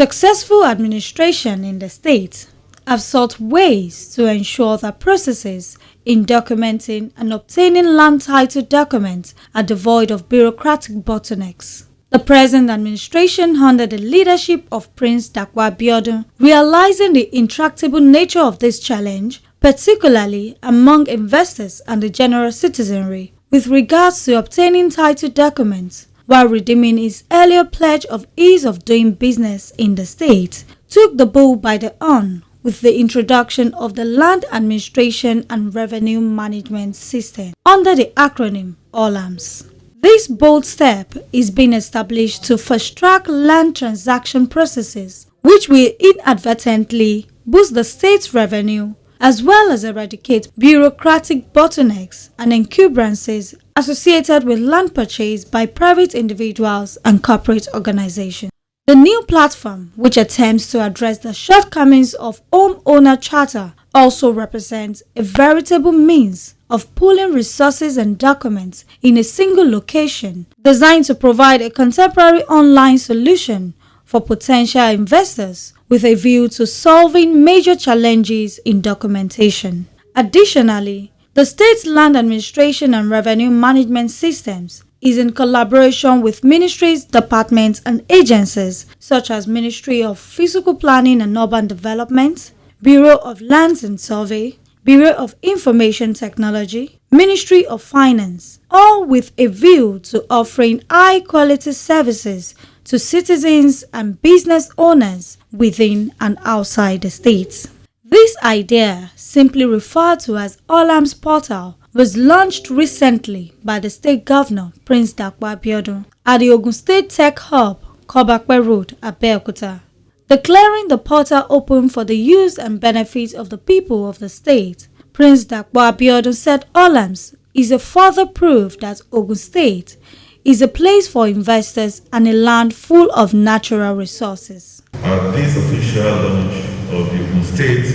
Successful administration in the state have sought ways to ensure that processes in documenting and obtaining land title documents are devoid of bureaucratic bottlenecks. The present administration, under the leadership of Prince Dakwa Abiodun, realizing the intractable nature of this challenge, particularly among investors and the general citizenry, with regards to obtaining title documents, while redeeming his earlier pledge of ease of doing business in the state, took the bull by the horn with the introduction of the Land Administration and Revenue Management System under the acronym Olarms. This bold step is being established to fast-track land transaction processes, which will inadvertently boost the state's revenue, as well as eradicate bureaucratic bottlenecks and encumbrances associated with land purchase by private individuals and corporate organizations. The new platform, which attempts to address the shortcomings of homeowner charter, also represents a veritable means of pooling resources and documents in a single location, designed to provide a contemporary online solution for potential investors with a view to solving major challenges in documentation. Additionally, the state's land administration and revenue management systems is in collaboration with ministries, departments, and agencies such as Ministry of Physical Planning and Urban Development, Bureau of Lands and Survey, Bureau of Information Technology, Ministry of Finance, all with a view to offering high-quality services to citizens and business owners within and outside the state. This idea, simply referred to as Olarms Portal, was launched recently by the state governor, Prince Dakwa Abiodun, at the Ogun State Tech Hub, Kobakwe Road, Abeokuta. Declaring the portal open for the use and benefit of the people of the state, Prince Dakwa Abiodun said Olarms is a further proof that Ogun State is a place for investors and a land full of natural resources. At this official launch of the Ogun State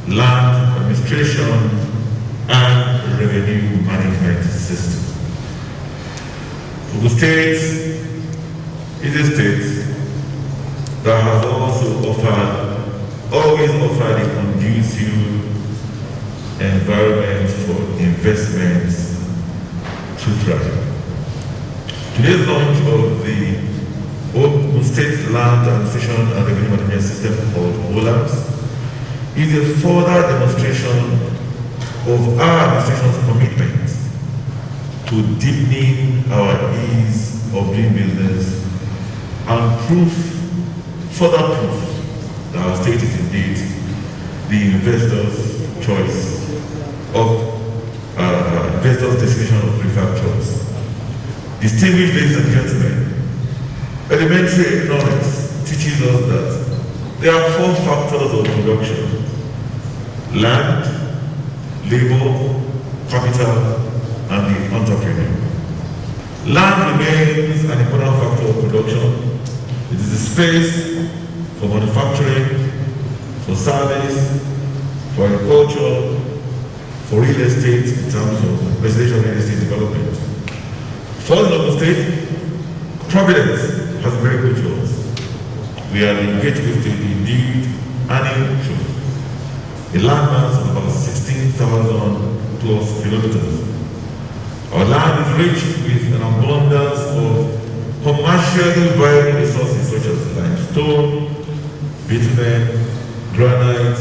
Land Administration and Revenue Management System, Ogun State is a state that has always offered a conducive environment for investments to thrive. Today's launch of the Ogun State Land Administration and Revenue Management System called Olarms is a further demonstration of our administration's commitment to deepening our ease of doing business and further proof that our state is indeed the investor's choice of investor's destination of preferred choice. Distinguished ladies and gentlemen, elementary economics teaches us that there are 4 factors of production: land, labor, capital, and the entrepreneur. Land remains an important factor of production. It is a space for manufacturing, for service, for agriculture, for real estate in terms of residential real estate development. For the Ogun State, Providence has very good jobs. We are the gateway state indeed earning jobs. A landmass of about 16,000 plus kilometers. Our land is rich with an abundance of commercially viable resources such as limestone, bitumen, granite,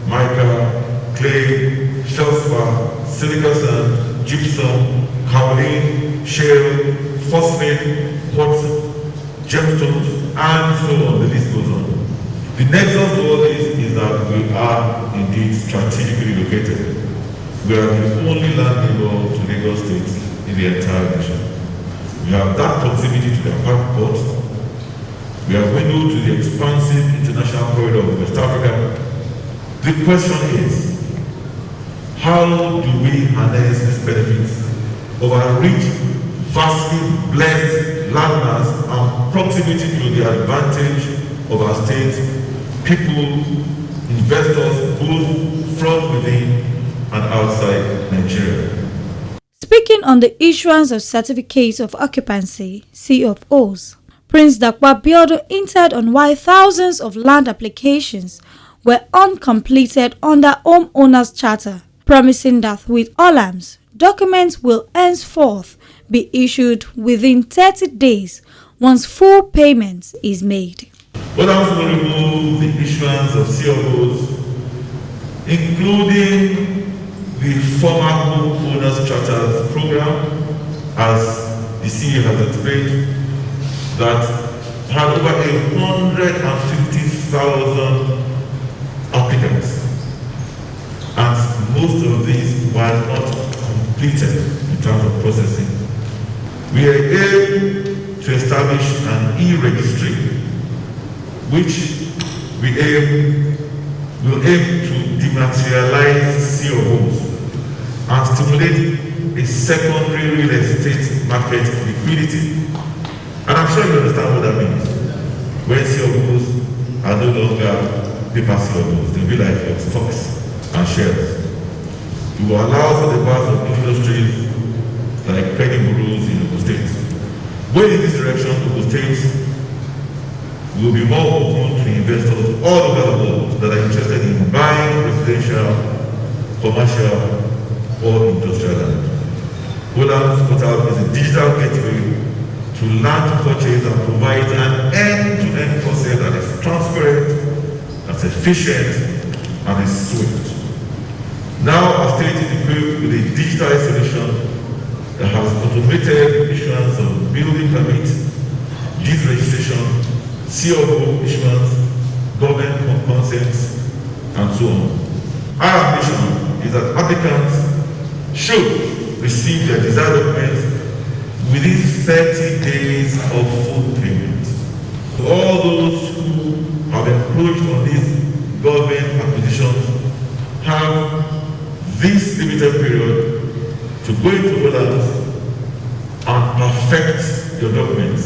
mica, clay, feldspar, silica sand, gypsum, kaolin, shale, phosphate, quartz, gemstones, and so on. The list goes on. The nexus to all this is that we are indeed strategically located. We are the only land neighbor to Lagos State in the entire nation. We have that proximity to the Apapa port. We are windowed to the expansive international corridor of West Africa. The question is, how do we harness these benefits of our rich, vastly blessed landmass and proximity to the advantage of our state, people, investors, both from within and outside Nigeria? Speaking on the issuance of certificates of occupancy (COOs), Prince Dakwa Biodun hinted on why thousands of land applications were uncompleted under homeowners' charter, promising that with Olarms, documents will henceforth be issued within 30 days once full payment is made. Olarms will remove the issuance of COOs, including the former homeowners' charters program, as the CEO has explained, that had over 150,000 applicants, and most of these were not completed in terms of processing. We are able to establish an e-registry, which will aim to dematerialize COOs and stimulate a secondary real estate market liquidity. And I'm sure you understand what that means. When COOs are no longer paper COOs, they'll be like your stocks and shares. It will allow for the parts of industries like credit bureaus in Ogun State. Going in this direction, Ogun State will be more open to investors all over the world that are interested in buying residential, commercial, or industrial land. Olarms portal is a digital gateway to land purchase and provide an end-to-end process that is transparent, that's efficient, and is swift. Now, our state is equipped with a digital solution that has automated the issuance of building permits, lease registration, COO issuance, government consents, and so on. Our ambition is that applicants should receive their desired documents within 30 days of full payment. All those who have encroached on these government acquisitions have this limited period to go into Olarms and perfect your documents.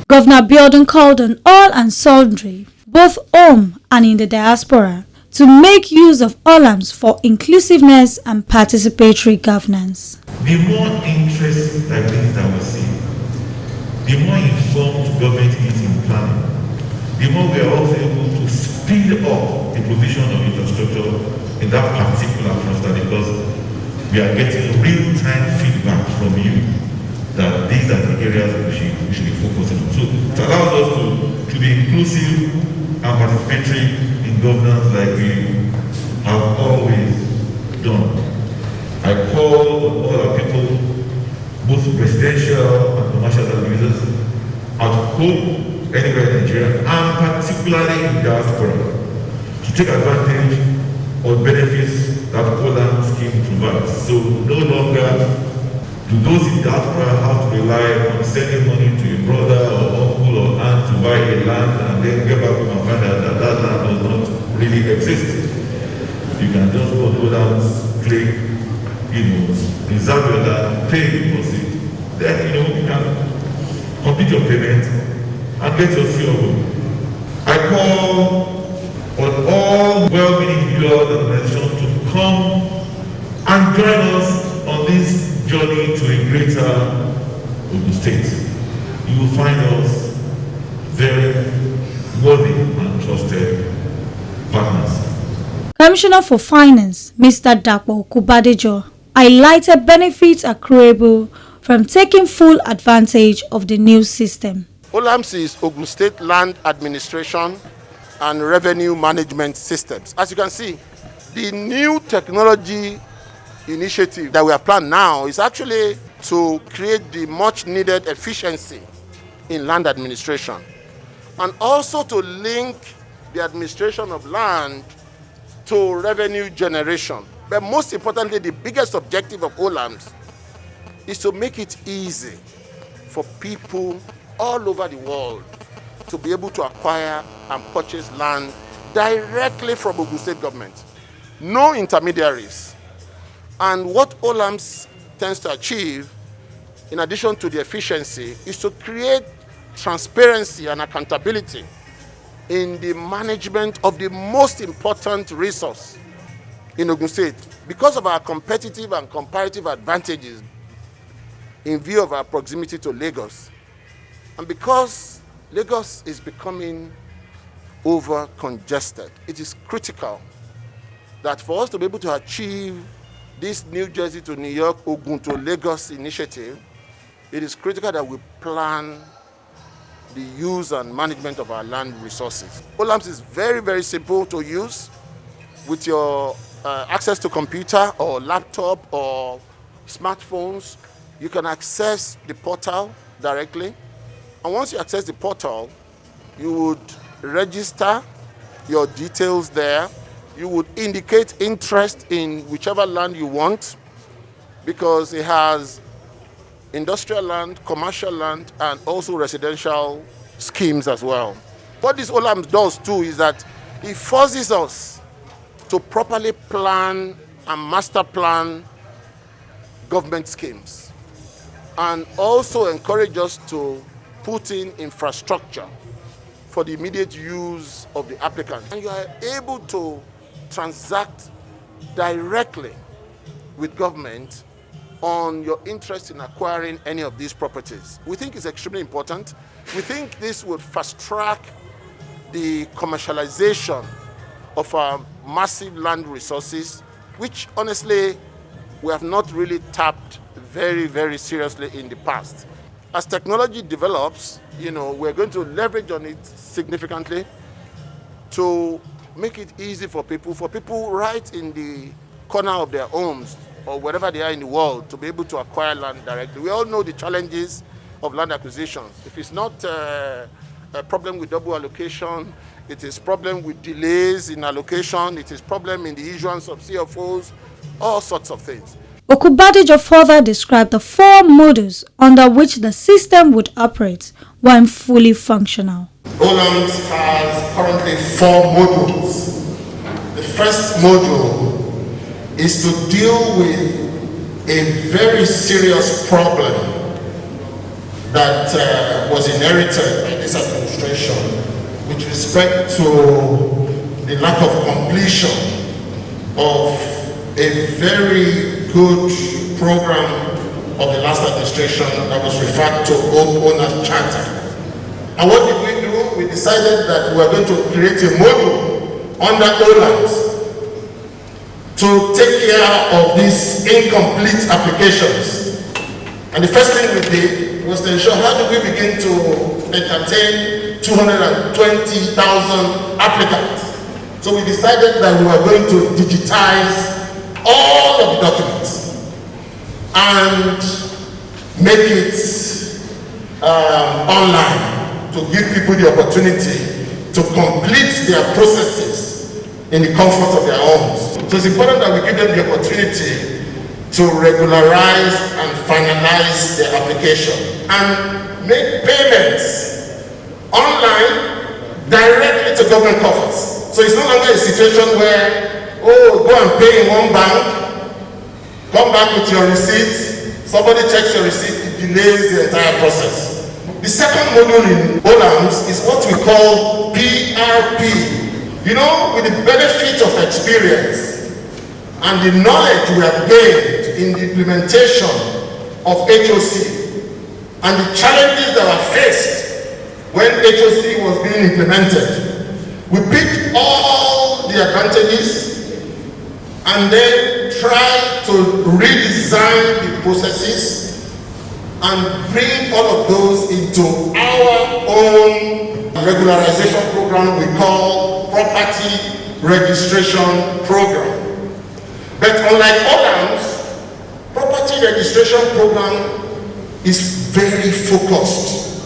Governor Biodun called on all and sundry, both home and in the diaspora, to make use of Olarms for inclusiveness and participatory governance. The more interest like this that we see, the more informed government is in planning, the more we are also able to speed up the provision of infrastructure in that particular cluster, because we are getting real-time feedback from you that these are the areas we should be focusing on. So it allows us to be inclusive and participatory in governance like we have always done. I call on all our people, both residential and commercial users, at home, anywhere in Nigeria, and particularly in diaspora, to take advantage of benefits that Olarms scheme provides. So no longer do those in diaspora have to rely on sending money to a brother or uncle or aunt to buy a land and then get back home and find out that that land does not really exist. You can just go to Olarms, click, reserve your land, pay the deposit, then you can complete your payment and get your COO. I call on all well-meaning individuals and organizations to come and join us on this journey to a greater Ogun State. You will find us very worthy and trusted partners. Commissioner for Finance, Mr. Dapo Kubadejo, highlighted benefits accruable from taking full advantage of the new system. Olarms is Ogun State Land Administration and Revenue Management Systems. As you can see, the new technology initiative that we have planned now is actually to create the much needed efficiency in land administration, and also to link the administration of land to revenue generation. But most importantly, the biggest objective of Olarms is to make it easy for people all over the world to be able to acquire and purchase land directly from Ogun State government. No intermediaries. And what Olarms tends to achieve, in addition to the efficiency, is to create transparency and accountability in the management of the most important resource in Ogun State. Because of our competitive and comparative advantages in view of our proximity to Lagos, and because Lagos is becoming over congested. It is critical that for us to be able to achieve this New Jersey to New York, Ogun to Lagos initiative, it is critical that we plan the use and management of our land resources. Olarms is very, very simple to use. With your access to computer or laptop or smartphones, you can access the portal directly. And once you access the portal, you would register your details there. You would indicate interest in whichever land you want, because it has industrial land, commercial land, and also residential schemes as well. What this Olarms does too is that it forces us to properly plan and master plan government schemes, and also encourage us to put in infrastructure for the immediate use of the applicant. And you are able to transact directly with government on your interest in acquiring any of these properties. We think it's extremely important. We think this would fast track the commercialization of our massive land resources, which honestly we have not really tapped very, very seriously in the past. As technology develops, we're going to leverage on it significantly to make it easy for people right in the corner of their homes or wherever they are in the world to be able to acquire land directly. We all know the challenges of land acquisitions. If it's not a problem with double allocation, it is problem with delays in allocation, it is problem in the issuance of CFOs, all sorts of things. Okubadejo further described the 4 modules under which the system would operate when fully functional. Olarms has currently 4 modules. The first module is to deal with a very serious problem that was inherited by this administration with respect to the lack of completion of a very good program of the last administration that was referred to Homeowners Charter. And what did we do? We decided that we were going to create a module under Olarms to take care of these incomplete applications. And the first thing we did was to ensure how do we begin to entertain 220,000 applicants. So we decided that we were going to digitize all of the documents and make it online to give people the opportunity to complete their processes in the comfort of their homes. So it's important that we give them the opportunity to regularize and finalize their application and make payments online directly to government coffers. So it's no longer a situation where, go and pay in one bank, come back with your receipt, somebody checks your receipt, it delays the entire process. The second module in Olarms is what we call PRP. With the benefit of experience and the knowledge we have gained in the implementation of HOC and the challenges that were faced when HOC was being implemented, we picked all the advantages and then try to redesign the processes and bring all of those into our own regularization program we call Property Registration Program. But unlike Olarms, Property Registration Program is very focused.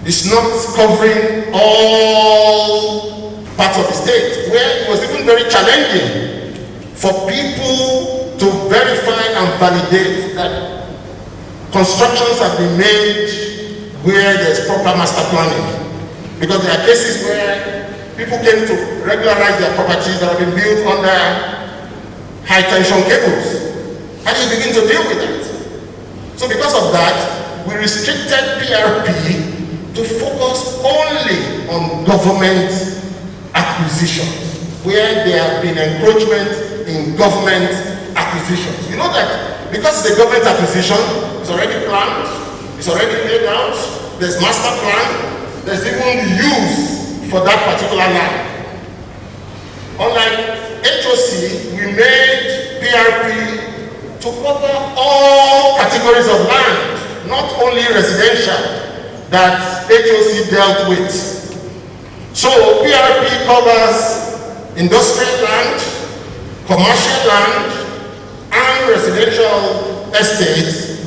It's not covering all parts of the state, where it was even very challenging for people to verify and validate that constructions have been made where there's proper master planning. Because there are cases where people came to regularize their properties that have been built under high tension cables. How do you begin to deal with that? So because of that, we restricted PRP to focus only on government acquisitions, where there have been encroachment in government acquisitions. You know that because it's a government acquisition, it's already planned, it's already laid out, there's master plan, there's even use for that particular land. Unlike HOC, we made PRP to cover all categories of land, not only residential that HOC dealt with. So PRP covers industrial land, commercial land, and residential estates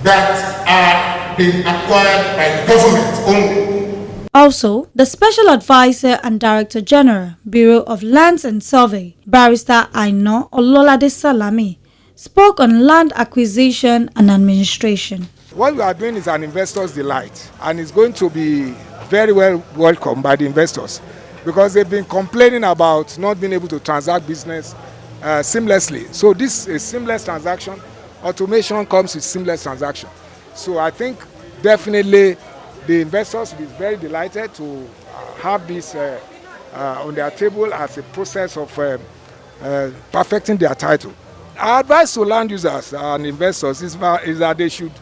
that are being acquired by government only. Also, the Special Advisor and Director General, Bureau of Lands and Survey, Barrister Aino Ololade Salami, spoke on land acquisition and administration. What we are doing is an investor's delight, and it's going to be very well welcomed by the investors because they've been complaining about not being able to transact business seamlessly. So this is a seamless transaction. Automation comes with seamless transaction. So I think definitely the investors will be very delighted to have this on their table as a process of perfecting their title. Our advice to land users and investors is that they should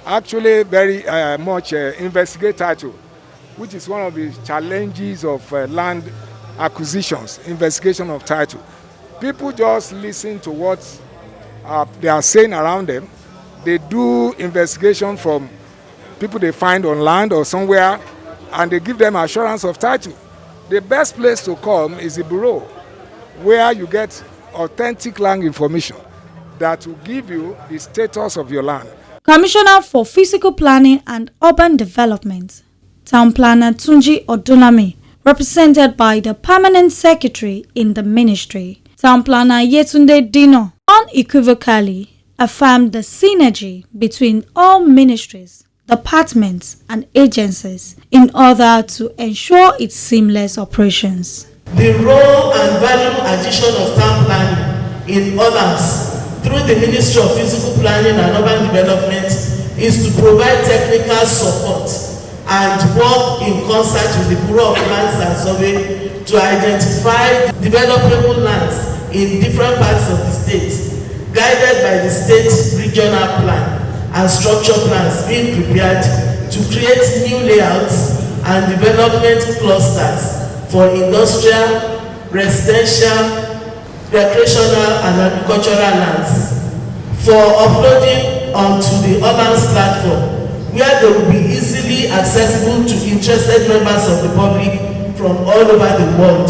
actually very much investigate title, which is one of the challenges of land acquisitions, investigation of title. People just listen to what they are saying around them. They do investigation from people they find on land or somewhere, and they give them assurance of title. The best place to come is the bureau, where you get authentic land information that will give you the status of your land. Commissioner for Physical Planning and Urban Development, Town Planner Tunji Odunami, represented by the Permanent Secretary in the Ministry, Town Planner Yetunde Dino, unequivocally affirmed the synergy between all ministries, departments and agencies in order to ensure its seamless operations. The role and value addition of town planning in Olarms through the Ministry of Physical Planning and Urban Development is to provide technical support and work in concert with the Bureau of Lands and Survey to identify developable lands in different parts of the state, guided by the state regional plan and structure plans being prepared to create new layouts and development clusters for industrial, residential, recreational and agricultural lands for uploading onto the Olarms platform, where they will be easily accessible to interested members of the public from all over the world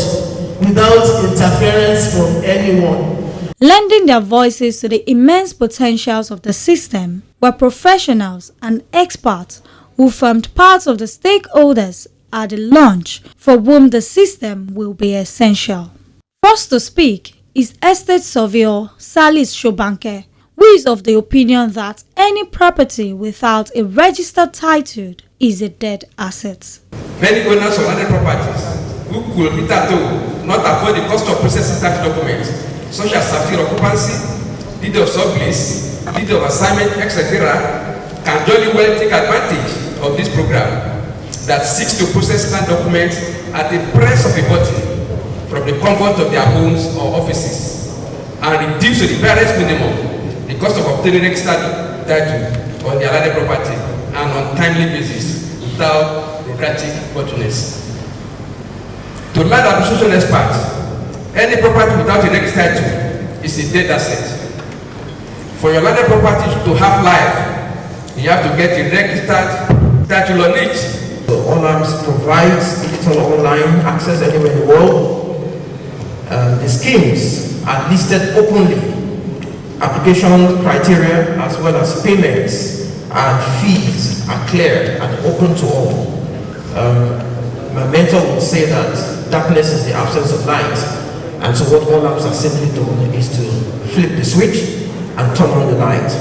without interference from anyone. Lending their voices to the immense potentials of the system were professionals and experts who formed part of the stakeholders at the launch, for whom the system will be essential. First to speak is Estate Surveyor Salis Shobanke, who is of the opinion that any property without a registered title is a dead asset. Many owners of landed properties who could hitherto not afford the cost of processing tax documents, such as certificate of occupancy, deed of sublease, deed of assignment, etc., can jolly well take advantage of this program that seeks to process land documents at the press of a button from the comfort of their homes or offices and reduce to the barest minimum the cost of obtaining registered title on their landed property and on timely basis without bureaucratic bottlenecks. To land acquisition experts, any property without a registered title is a dead asset. For your landed property to have life, you have to get a registered title on it. So Olarms provides digital online access anywhere in the world. The schemes are listed openly. Application criteria as well as payments and fees are clear and open to all. My mentor would say that darkness is the absence of light, and so what Olarms are simply doing is to flip the switch and turn on the light.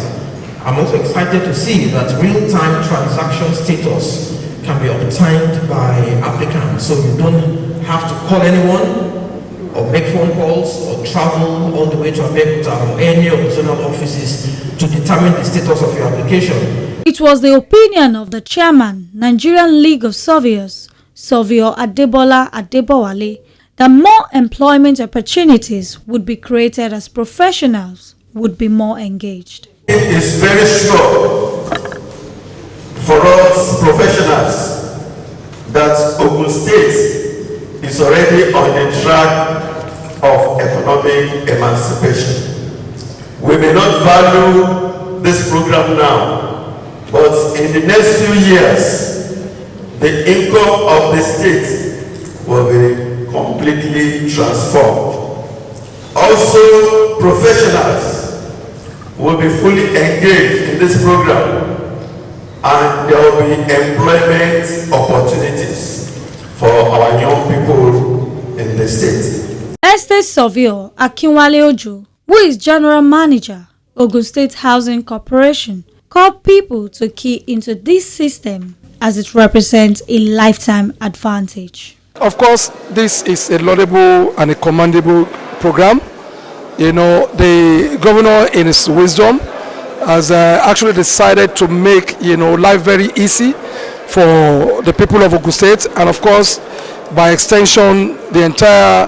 I'm also excited to see that real-time transaction status can be obtained by applicants, so you don't have to call anyone or make phone calls or travel all the way to Abeokuta or any of the zonal offices to determine the status of your application. It was the opinion of the chairman, Nigerian League of Surveyors, Surveyor Adebola Adebowale, that more employment opportunities would be created as professionals would be more engaged. It is very sure for us professionals that Ogun State is already on the track of economic emancipation. We may not value this program now, but in the next few years, the income of the state will be completely transformed. Also, professionals will be fully engaged in this program, and there will be employment opportunities for our young people in the state. Estate Surveyor Akinwale Ojo, who is General Manager, Ogun State Housing Corporation, called people to key into this system as it represents a lifetime advantage. Of course, this is a laudable and a commendable program. You know, the governor in his wisdom has actually decided to make, life very easy for the people of Ogun State, and of course, by extension, the entire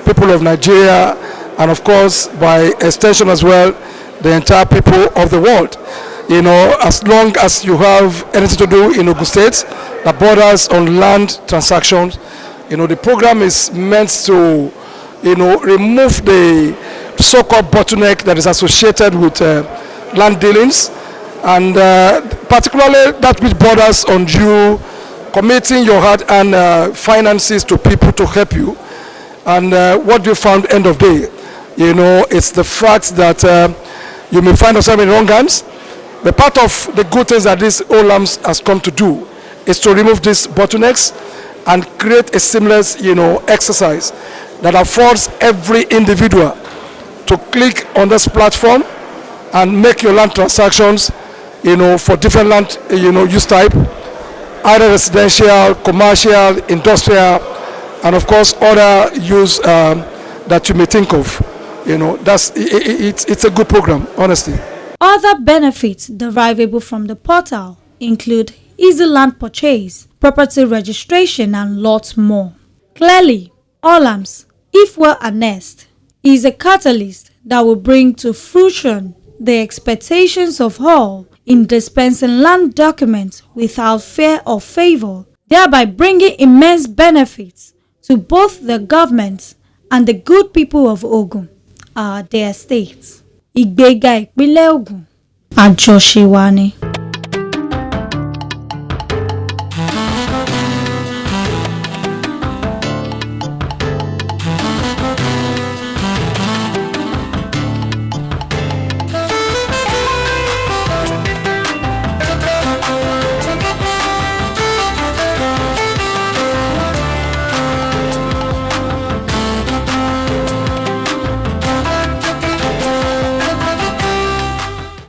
people of Nigeria, and of course, by extension as well, the entire people of the world. As long as you have anything to do in Ogun State that borders on land transactions, the program is meant to, remove the so-called bottleneck that is associated with land dealings, and particularly that which borders on you committing your hard-earned finances to people to help you. And what you found end of day, it's the fact that you may find yourself in wrong hands. But part of the good things that this Olarms has come to do is to remove these bottlenecks and create a seamless, exercise that affords every individual to click on this platform and make your land transactions, for different land, use type, either residential, commercial, industrial, and of course other use that you may think of. It's a good program, honestly. Other benefits derivable from the portal include easy land purchase, property registration, and lots more. Clearly, Olarms, if well harnessed, is a catalyst that will bring to fruition the expectations of all in dispensing land documents without fear or favor, thereby bringing immense benefits to both the government and the good people of Ogun, their states. Ìgbéga ìpínlẹ̀ Ògùn, àjọṣe wa ni.